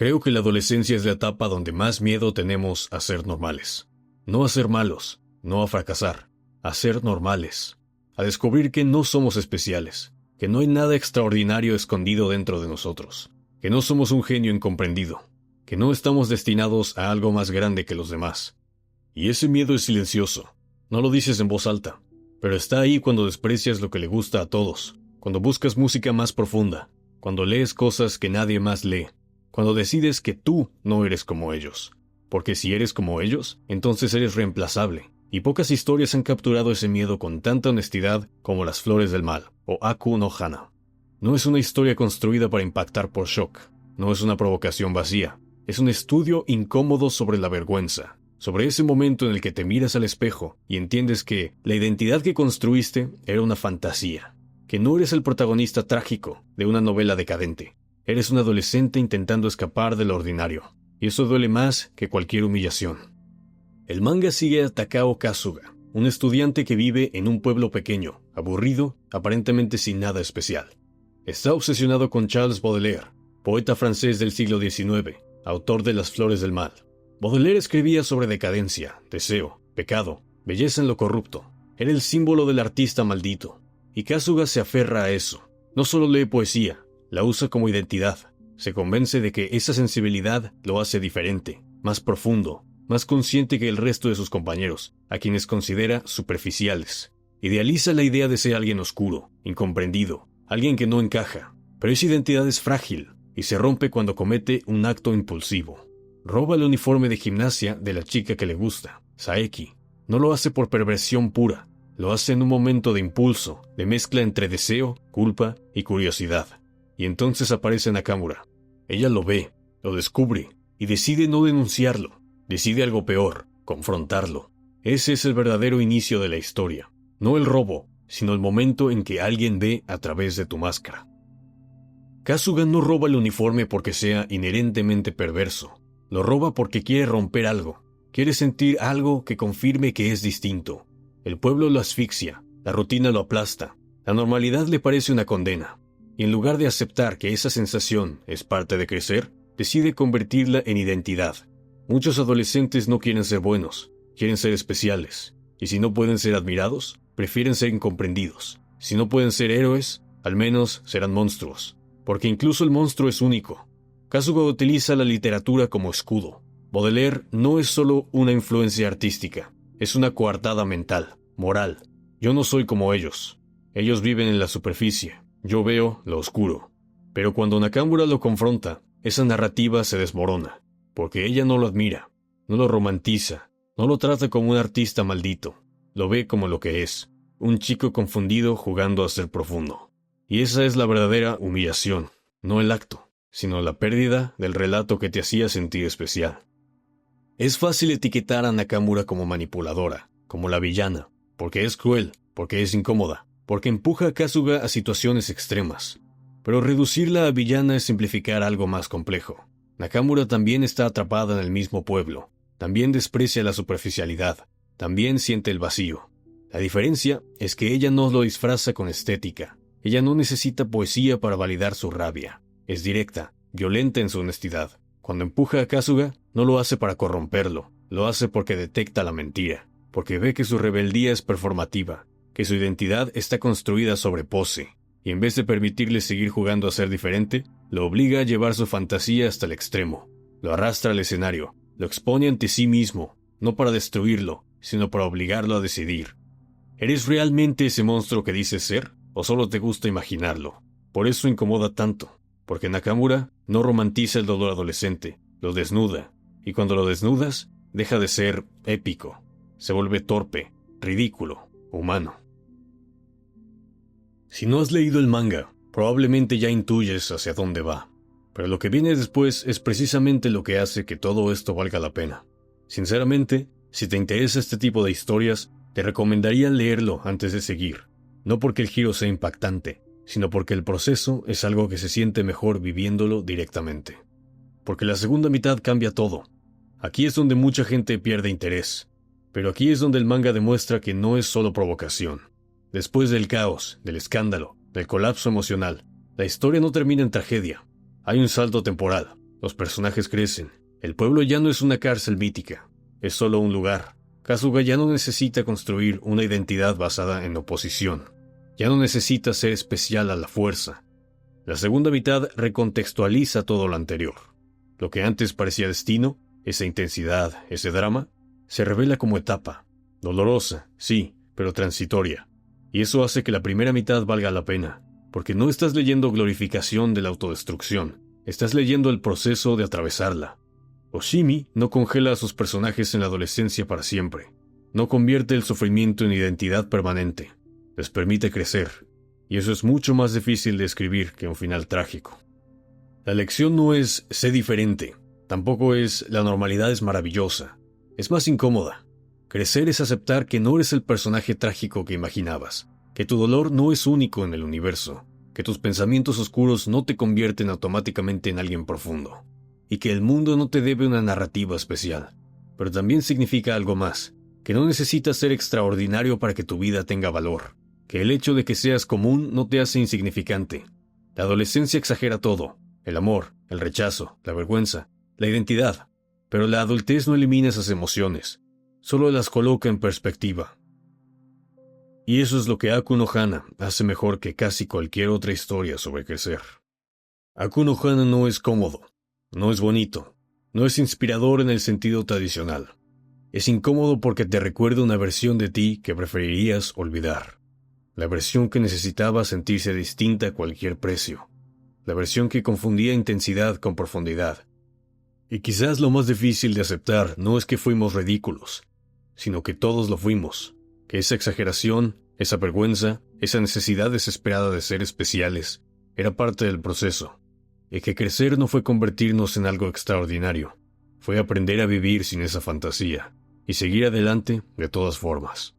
Creo que la adolescencia es la etapa donde más miedo tenemos a ser normales. No a ser malos, no a fracasar, a ser normales. A descubrir que no somos especiales, que no hay nada extraordinario escondido dentro de nosotros, que no somos un genio incomprendido, que no estamos destinados a algo más grande que los demás. Y ese miedo es silencioso, no lo dices en voz alta, pero está ahí cuando desprecias lo que le gusta a todos, cuando buscas música más profunda, cuando lees cosas que nadie más lee, cuando decides que tú no eres como ellos. Porque si eres como ellos, entonces eres reemplazable. Y pocas historias han capturado ese miedo con tanta honestidad como Las Flores del Mal, o Aku no Hana. No es una historia construida para impactar por shock. No es una provocación vacía. Es un estudio incómodo sobre la vergüenza. Sobre ese momento en el que te miras al espejo y entiendes que la identidad que construiste era una fantasía. Que no eres el protagonista trágico de una novela decadente. Eres un adolescente intentando escapar de lo ordinario. Y eso duele más que cualquier humillación. El manga sigue a Takao Kasuga, un estudiante que vive en un pueblo pequeño, aburrido, aparentemente sin nada especial. Está obsesionado con Charles Baudelaire, poeta francés del siglo XIX, autor de Las Flores del Mal. Baudelaire escribía sobre decadencia, deseo, pecado, belleza en lo corrupto. Era el símbolo del artista maldito. Y Kasuga se aferra a eso. No solo lee poesía, la usa como identidad. Se convence de que esa sensibilidad lo hace diferente, más profundo, más consciente que el resto de sus compañeros, a quienes considera superficiales. Idealiza la idea de ser alguien oscuro, incomprendido, alguien que no encaja. Pero esa identidad es frágil y se rompe cuando comete un acto impulsivo. Roba el uniforme de gimnasia de la chica que le gusta, Saeki. No lo hace por perversión pura, lo hace en un momento de impulso, de mezcla entre deseo, culpa y curiosidad. Y entonces aparece Nakamura. Ella lo ve, lo descubre y decide no denunciarlo. Decide algo peor, confrontarlo. Ese es el verdadero inicio de la historia. No el robo, sino el momento en que alguien ve a través de tu máscara. Kasuga no roba el uniforme porque sea inherentemente perverso. Lo roba porque quiere romper algo. Quiere sentir algo que confirme que es distinto. El pueblo lo asfixia, la rutina lo aplasta. La normalidad le parece una condena. Y en lugar de aceptar que esa sensación es parte de crecer, decide convertirla en identidad. Muchos adolescentes no quieren ser buenos, quieren ser especiales. Y si no pueden ser admirados, prefieren ser incomprendidos. Si no pueden ser héroes, al menos serán monstruos. Porque incluso el monstruo es único. Kasuga utiliza la literatura como escudo. Baudelaire no es solo una influencia artística, es una coartada mental, moral. Yo no soy como ellos. Ellos viven en la superficie. Yo veo lo oscuro. Pero cuando Nakamura lo confronta, esa narrativa se desmorona, porque ella no lo admira, no lo romantiza, no lo trata como un artista maldito, lo ve como lo que es, un chico confundido jugando a ser profundo. Y esa es la verdadera humillación, no el acto, sino la pérdida del relato que te hacía sentir especial. Es fácil etiquetar a Nakamura como manipuladora, como la villana, porque es cruel, porque es incómoda, porque empuja a Kasuga a situaciones extremas. Pero reducirla a villana es simplificar algo más complejo. Nakamura también está atrapada en el mismo pueblo, también desprecia la superficialidad, también siente el vacío. La diferencia es que ella no lo disfraza con estética. Ella no necesita poesía para validar su rabia. Es directa, violenta en su honestidad. Cuando empuja a Kasuga, no lo hace para corromperlo, lo hace porque detecta la mentira, porque ve que su rebeldía es performativa, que su identidad está construida sobre pose, y en vez de permitirle seguir jugando a ser diferente, lo obliga a llevar su fantasía hasta el extremo. Lo arrastra al escenario, lo expone ante sí mismo, no para destruirlo, sino para obligarlo a decidir. ¿Eres realmente ese monstruo que dices ser, o solo te gusta imaginarlo? Por eso incomoda tanto, porque Nakamura no romantiza el dolor adolescente, lo desnuda, y cuando lo desnudas, deja de ser épico, se vuelve torpe, ridículo, humano. Si no has leído el manga, probablemente ya intuyes hacia dónde va, pero lo que viene después es precisamente lo que hace que todo esto valga la pena. Sinceramente, si te interesa este tipo de historias, te recomendaría leerlo antes de seguir, no porque el giro sea impactante, sino porque el proceso es algo que se siente mejor viviéndolo directamente. Porque la segunda mitad cambia todo. Aquí es donde mucha gente pierde interés, pero aquí es donde el manga demuestra que no es solo provocación. Después del caos, del escándalo, del colapso emocional, la historia no termina en tragedia. Hay un salto temporal, Los personajes crecen. El pueblo ya no es una cárcel mítica, es solo un lugar. Kasuga ya no necesita construir una identidad basada en oposición. Ya no necesita ser especial a la fuerza. La segunda mitad recontextualiza todo lo anterior. Lo que antes parecía destino, esa intensidad, ese drama, se revela como etapa. Dolorosa, sí, pero transitoria. Y eso hace que la primera mitad valga la pena, porque no estás leyendo glorificación de la autodestrucción, estás leyendo el proceso de atravesarla. Oshimi no congela a sus personajes en la adolescencia para siempre. No convierte el sufrimiento en identidad permanente. Les permite crecer. Y eso es mucho más difícil de escribir que un final trágico. La lección no es sé diferente. Tampoco es la normalidad es maravillosa. Es más incómoda. Crecer es aceptar que no eres el personaje trágico que imaginabas. Que tu dolor no es único en el universo. Que tus pensamientos oscuros no te convierten automáticamente en alguien profundo. Y que el mundo no te debe una narrativa especial. Pero también significa algo más, que no necesitas ser extraordinario para que tu vida tenga valor, que el hecho de que seas común no te hace insignificante. La adolescencia exagera todo, el amor, el rechazo, la vergüenza, la identidad, pero la adultez no elimina esas emociones, solo las coloca en perspectiva. Y eso es lo que Aku no Hana hace mejor que casi cualquier otra historia sobre crecer. Aku no Hana no es cómodo. No es bonito, no es inspirador en el sentido tradicional. Es incómodo porque te recuerda una versión de ti que preferirías olvidar. La versión que necesitaba sentirse distinta a cualquier precio. La versión que confundía intensidad con profundidad. Y quizás lo más difícil de aceptar no es que fuimos ridículos, sino que todos lo fuimos. Que esa exageración, esa vergüenza, esa necesidad desesperada de ser especiales, era parte del proceso. Y que crecer no fue convertirnos en algo extraordinario, fue aprender a vivir sin esa fantasía y seguir adelante de todas formas.